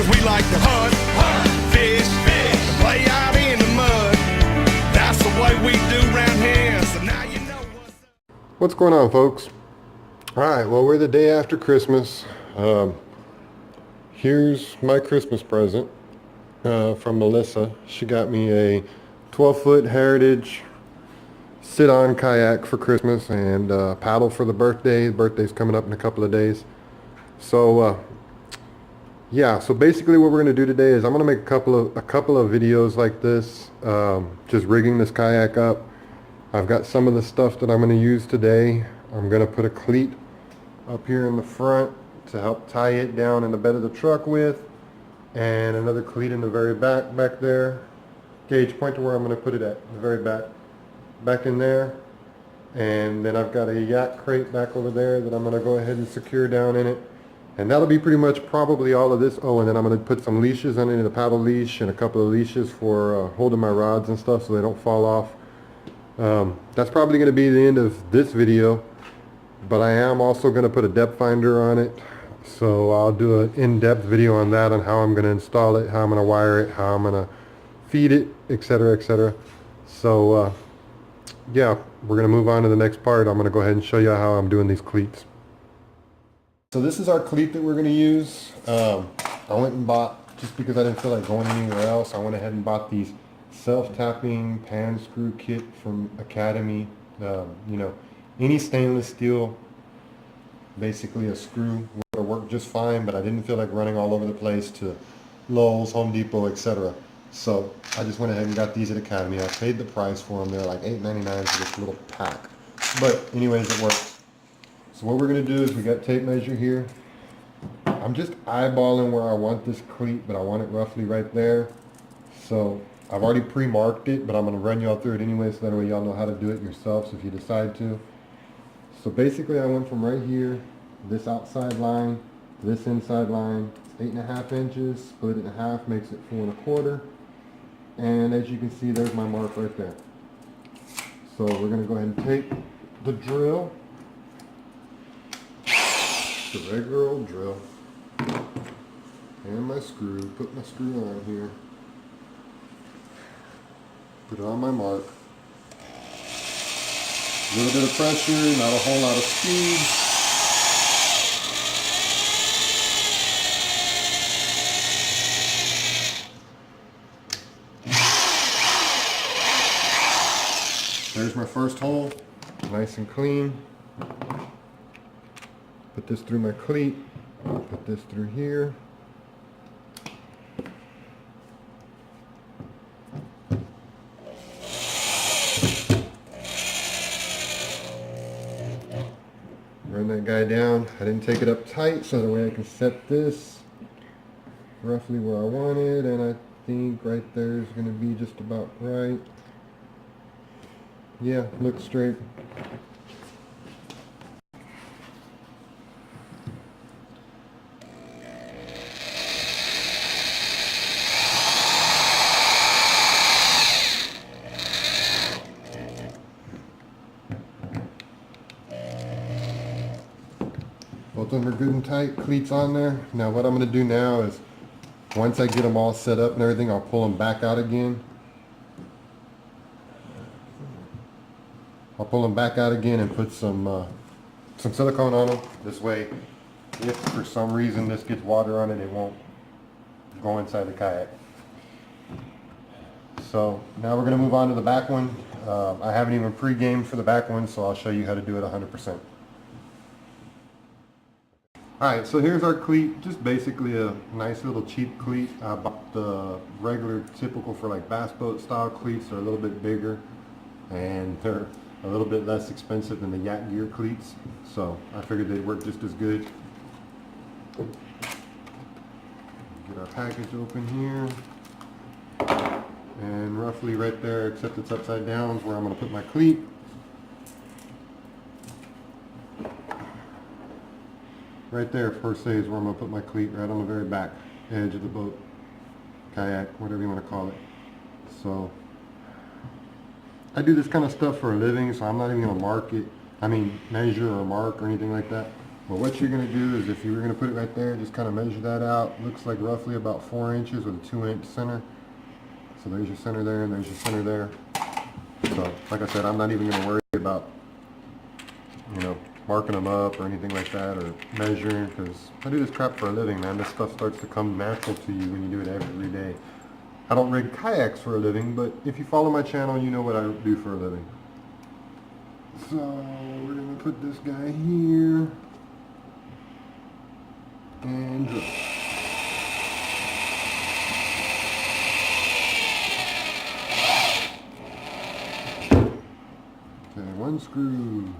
Cause we like to hunt, fish, and play out in the mud. That's the way we do round here, so now you know what's up. What's going on, folks? Alright, well, we're the day after Christmas. Here's my Christmas present from Melissa. She got me a 12-foot Heritage sit-on kayak for Christmas and paddle for the birthday. The birthday's coming up in a couple of days. So yeah, so basically what we're going to do today is I'm going to make a couple of videos like this, just rigging this kayak up. I've got some of the stuff that I'm going to use today. I'm going to put a cleat up here in the front to help tie it down in the bed of the truck with, and another cleat in the very back there. Gauge, point to where I'm going to put it at, the very back in there. And then I've got a yak crate back over there that I'm going to go ahead and secure down in it. And that'll be pretty much probably all of this. Oh, and then I'm going to put some leashes on it, a paddle leash and a couple of leashes for holding my rods and stuff so they don't fall off. That's probably going to be the end of this video, but I am also going to put a depth finder on it. So I'll do an in-depth video on that, on how I'm going to install it, how I'm going to wire it, how I'm going to feed it, etc., etc. So yeah, we're going to move on to the next part. I'm going to go ahead and show you how I'm doing these cleats. So this is our cleat that we're going to use. I went and bought, just because I didn't feel like going anywhere else, I went ahead and bought these self-tapping pan screw kit from Academy. You know, any stainless steel, basically a screw would work just fine, but I didn't feel like running all over the place to Lowe's, Home Depot, etc. So I just went ahead and got these at Academy. I paid the price for them. They're like $8.99 for this little pack. But anyways, it works. So what we're going to do is we got tape measure here. I'm just eyeballing where I want this cleat, but I want it roughly right there. So I've already pre-marked it, but I'm going to run y'all through it anyway, so that way y'all know how to do it yourselves if you decide to. So basically I went from right here, this outside line, to this inside line. It's 8.5 inches, split it in half, makes it 4 1/4. And as you can see, there's my mark right there. So we're going to go ahead and take the drill, the regular old drill, and my screw, put my screw on here, put it on my mark. A little bit of pressure, not a whole lot of speed. There's my first hole, nice and clean. Put this through my cleat, put this through here. Run that guy down. I didn't take it up tight so that way I can set this roughly where I want it, and I think right there is going to be just about right. Yeah, looks straight. Both of them are good and tight, cleats on there. Now what I'm going to do now is, once I get them all set up and everything, I'll pull them back out again. I'll pull them back out again and put some silicone on them. This way, if for some reason this gets water on it, it won't go inside the kayak. So now we're going to move on to the back one. I haven't even pre-gamed for the back one, so I'll show you how to do it 100%. Alright, so here's our cleat, just basically a nice little cheap cleat. I bought the regular, typical for like bass boat style cleats. They're a little bit bigger and they're a little bit less expensive than the Yak Gear cleats, so I figured they'd work just as good. Get our package open here, and roughly right there, except it's upside down, is where I'm going to put my cleat. Right there, per se, is where I'm going to put my cleat, right on the very back edge of the boat, kayak, whatever you want to call it. So I do this kind of stuff for a living, so I'm not even going to mark it, measure or mark or anything like that. Well, what you're going to do is if you were going to put it right there, just kind of measure that out. Looks like roughly about 4 inches with a 2-inch center. So there's your center there and there's your center there. So like I said, I'm not even going to worry about, you know, marking them up or anything like that or measuring, because I do this crap for a living, man. This stuff starts to come natural to you when you do it every day. I don't rig kayaks for a living, but if you follow my channel, you know what I do for a living. So we're going to put this guy here and drill. Okay, 1 screw.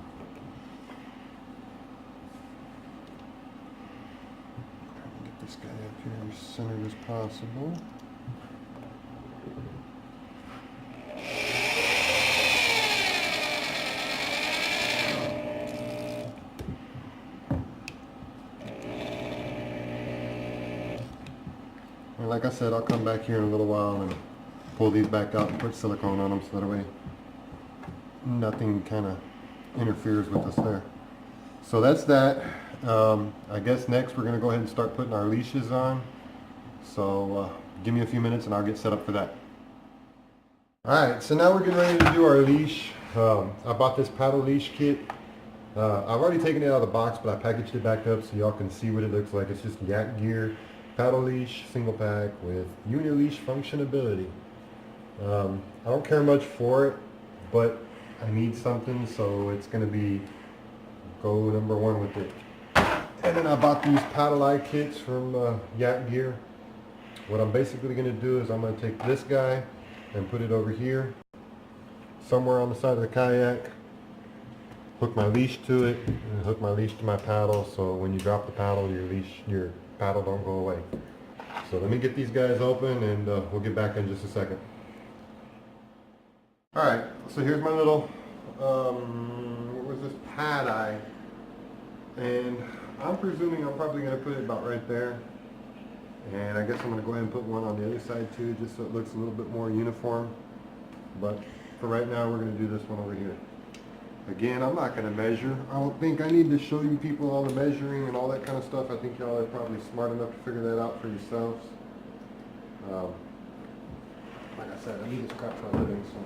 Get this guy up here as centered as possible. And like I said, I'll come back here in a little while and pull these back out and put silicone on them so that way nothing kind of interferes with us there. So that's that. I guess next we're going to go ahead and start putting our leashes on. So give me a few minutes and I'll get set up for that. Alright, so now we're getting ready to do our leash. I bought this paddle leash kit. I've already taken it out of the box, but I packaged it back up so y'all can see what it looks like. It's just Yak Gear paddle leash single pack with uni-leash functionability. I don't care much for it, but I need something, so it's going to be go number 1 with it. And then I bought these paddle eye kits from Yak Gear. What I'm basically going to do is I'm going to take this guy and put it over here somewhere on the side of the kayak, hook my leash to it, and hook my leash to my paddle, so when you drop the paddle, your paddle don't go away. So let me get these guys open and we'll get back in just a second. Alright, so here's my little, what was this, pad eye, and I'm presuming I'm probably going to put it about right there, and I guess I'm going to go ahead and put one on the other side too, just so it looks a little bit more uniform, but for right now we're going to do this one over here. Again, I'm not going to measure. I don't think I need to show you people all the measuring and all that kind of stuff. I think y'all are probably smart enough to figure that out for yourselves. Like I said, I need this crap for a living, so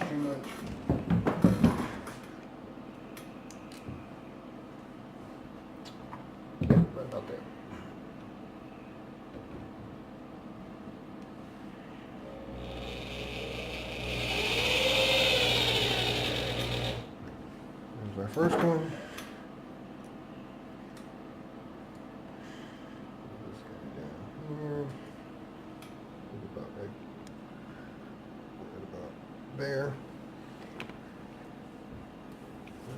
too much. Right about there. There's our first one. Put this guy down here. About right about there.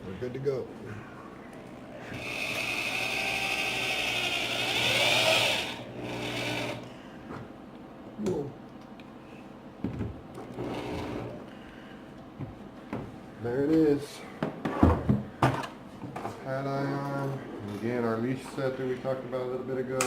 We're good to go. Whoa. There it is. Pad eye on. And again, our leash set that we talked about a little bit ago.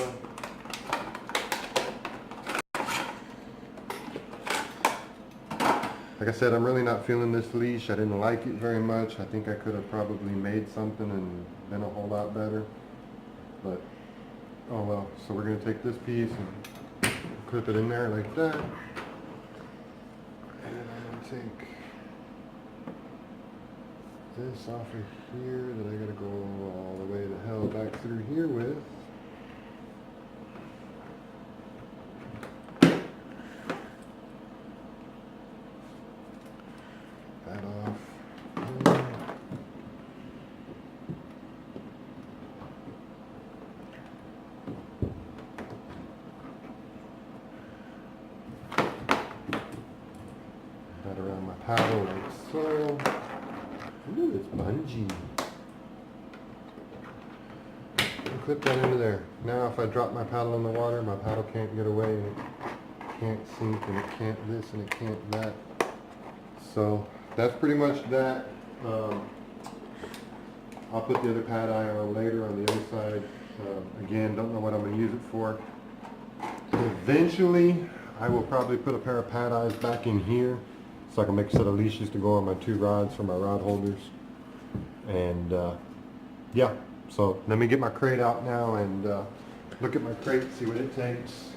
Like I said, I'm really not feeling this leash. I didn't like it very much. I think I could have probably made something and been a whole lot better. But, oh well. So we're going to take this piece and clip it in there like that. And then I'm going to take this off of here that I got to go all the way the hell back through here with. That off. That around my paddle like so. Ooh, it's bungee. And clip that into there. Now if I drop my paddle in the water, my paddle can't get away and it can't sink and it can't this and it can't that. So that's pretty much that. I'll put the other pad eye on later on the other side. Again, don't know what I'm going to use it for. Eventually, I will probably put a pair of pad eyes back in here so I can make a set of leashes to go on my 2 rods for my rod holders. And yeah, so let me get my crate out now and look at my crate, see what it takes.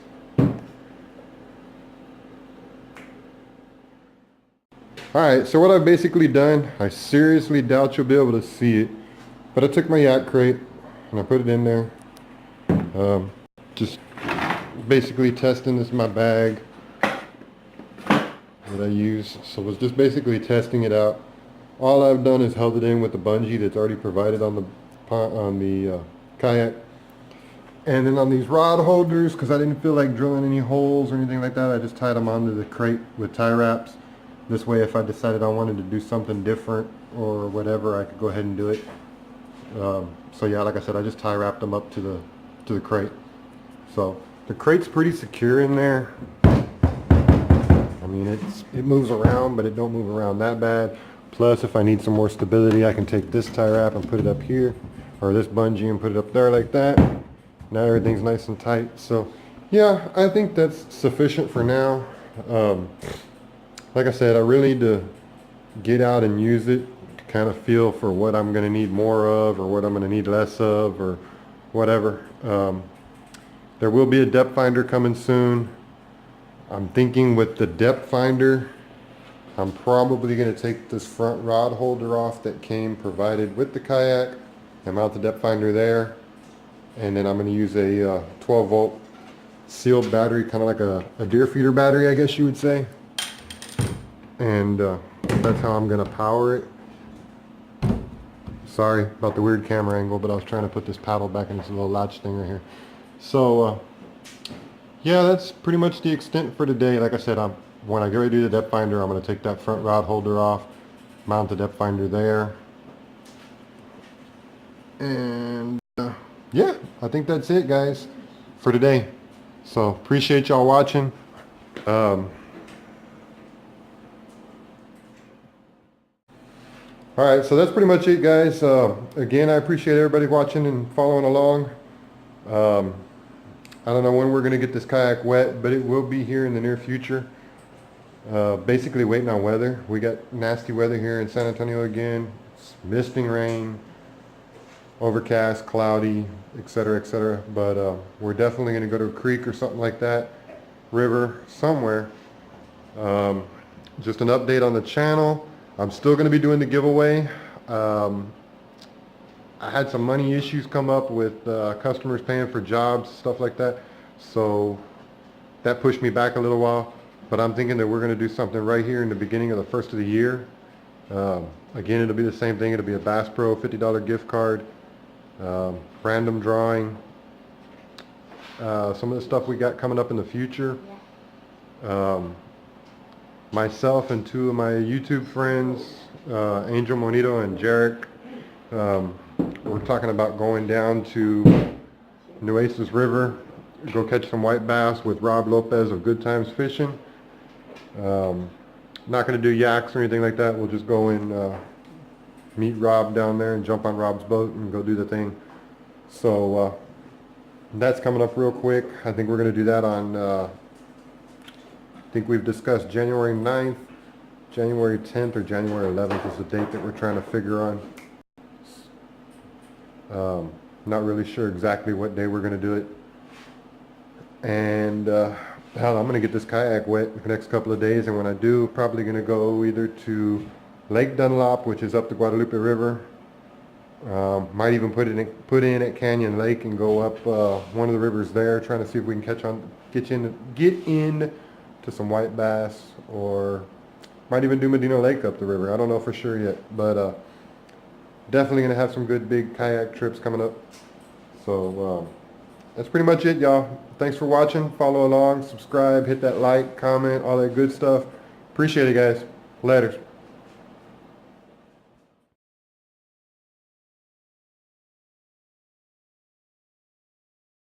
Alright, so what I've basically done, I seriously doubt you'll be able to see it, but I took my yak crate and I put it in there. Just basically testing. This is my bag that I use, so I was just basically testing it out. All I've done is held it in with the bungee that's already provided on the kayak, and then on these rod holders, because I didn't feel like drilling any holes or anything like that, I just tied them onto the crate with tie wraps. This way, if I decided I wanted to do something different or whatever, I could go ahead and do it. So yeah, like I said, I just tie wrapped them up to the crate. So the crate's pretty secure in there. I mean, it moves around, but it don't move around that bad. Plus, if I need some more stability, I can take this tie wrap and put it up here, or this bungee and put it up there like that. Now everything's nice and tight. So yeah, I think that's sufficient for now. Like I said, I really need to get out and use it to kind of feel for what I'm going to need more of or what I'm going to need less of or whatever. There will be a depth finder coming soon. I'm thinking with the depth finder, I'm probably going to take this front rod holder off that came provided with the kayak and mount the depth finder there. And then I'm going to use a 12 volt sealed battery, kind of like a deer feeder battery, I guess you would say. And that's how I'm going to power it. Sorry about the weird camera angle, but I was trying to put this paddle back in this little latch thing right here. So yeah, that's pretty much the extent for today. Like I said, when I get ready to do the depth finder, I'm going to take that front rod holder off, mount the depth finder there, and yeah, I think that's it, guys, for today. So appreciate y'all watching. Alright, so that's pretty much it, guys. Again, I appreciate everybody watching and following along. I don't know when we're going to get this kayak wet, but it will be here in the near future. Basically waiting on weather. We got nasty weather here in San Antonio again. It's misting rain, overcast, cloudy, etc., etc. But we're definitely going to go to a creek or something like that, river, somewhere. Just an update on the channel. I'm still going to be doing the giveaway. I had some money issues come up with customers paying for jobs, stuff like that. So that pushed me back a little while. But I'm thinking that we're going to do something right here in the beginning of the first of the year. Again, it'll be the same thing. It'll be a Bass Pro $50 gift card, random drawing, some of the stuff we got coming up in the future. Myself and two of my YouTube friends, Angel Monito and Jarek, we're talking about going down to Nueces River, go catch some white bass with Rob Lopez of Good Times Fishing. Not going to do yaks or anything like that. We'll just go and meet Rob down there and jump on Rob's boat and go do the thing. So that's coming up real quick. I think we're going to do that on I think we've discussed January 9th, January 10th, or January 11th is the date that we're trying to figure on. Not really sure exactly what day we're going to do it. And hell, I'm going to get this kayak wet the next couple of days, and when I do, probably going to go either to Lake Dunlop, which is up the Guadalupe River. Might even put in at Canyon Lake and go up one of the rivers there, trying to see if we can get in to some white bass, or might even do Medina Lake up the river. I don't know for sure yet, but definitely going to have some good big kayak trips coming up. So that's pretty much it, y'all. Thanks for watching. Follow along, subscribe, hit that like, comment, all that good stuff. Appreciate it, guys. Later.